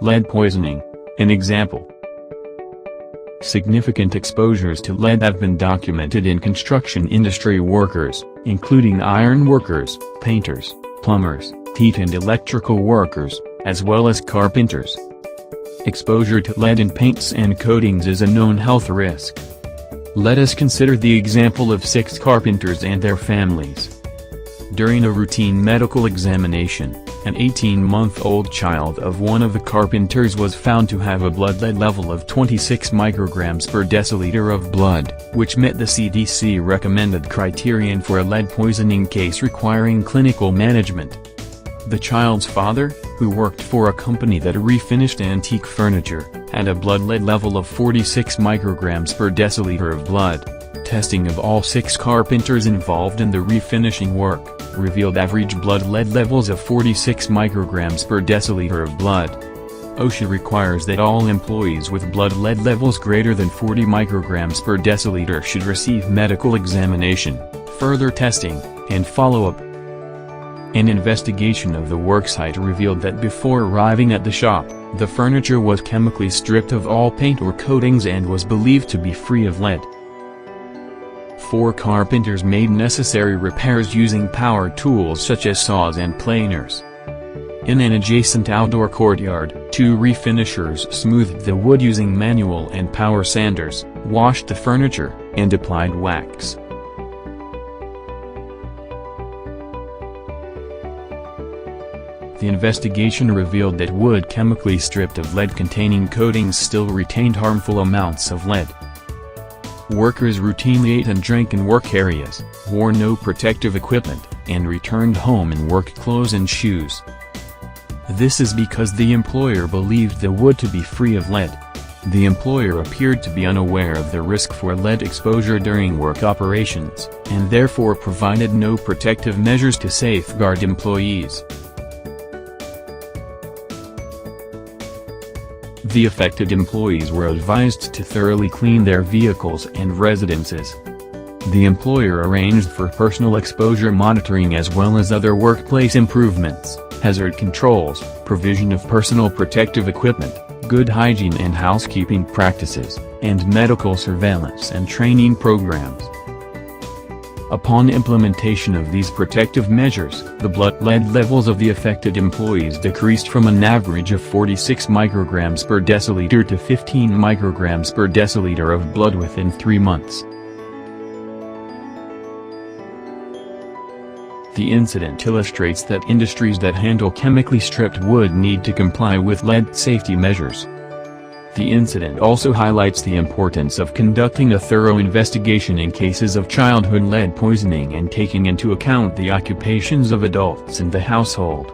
Lead poisoning. An example. Significant exposures to lead have been documented in construction industry workers, including iron workers, painters, plumbers, heat and electrical workers, as well as carpenters. Exposure to lead in paints and coatings is a known health risk. Let us consider the example of 6 carpenters and their families. During a routine medical examination, an 18-month-old child of one of the carpenters was found to have a blood lead level of 26 micrograms per deciliter of blood, which met the CDC recommended criterion for a lead poisoning case requiring clinical management. The child's father, who worked for a company that refinished antique furniture, had a blood lead level of 46 micrograms per deciliter of blood. Testing of all 6 carpenters involved in the refinishing work revealed average blood lead levels of 46 micrograms per deciliter of blood. OSHA requires that all employees with blood lead levels greater than 40 micrograms per deciliter should receive medical examination, further testing, and follow-up. An investigation of the worksite revealed that before arriving at the shop, the furniture was chemically stripped of all paint or coatings and was believed to be free of lead. 4 carpenters made necessary repairs using power tools such as saws and planers. In an adjacent outdoor courtyard, 2 refinishers smoothed the wood using manual and power sanders, washed the furniture, and applied wax. The investigation revealed that wood chemically stripped of lead-containing coatings still retained harmful amounts of lead. Workers routinely ate and drank in work areas, wore no protective equipment, and returned home in work clothes and shoes. This is because the employer believed the wood to be free of lead. The employer appeared to be unaware of the risk for lead exposure during work operations, and therefore provided no protective measures to safeguard employees. The affected employees were advised to thoroughly clean their vehicles and residences. The employer arranged for personal exposure monitoring as well as other workplace improvements, hazard controls, provision of personal protective equipment, good hygiene and housekeeping practices, and medical surveillance and training programs. Upon implementation of these protective measures, the blood lead levels of the affected employees decreased from an average of 46 micrograms per deciliter to 15 micrograms per deciliter of blood within 3 months. The incident illustrates that industries that handle chemically stripped wood need to comply with lead safety measures. The incident also highlights the importance of conducting a thorough investigation in cases of childhood lead poisoning and taking into account the occupations of adults in the household.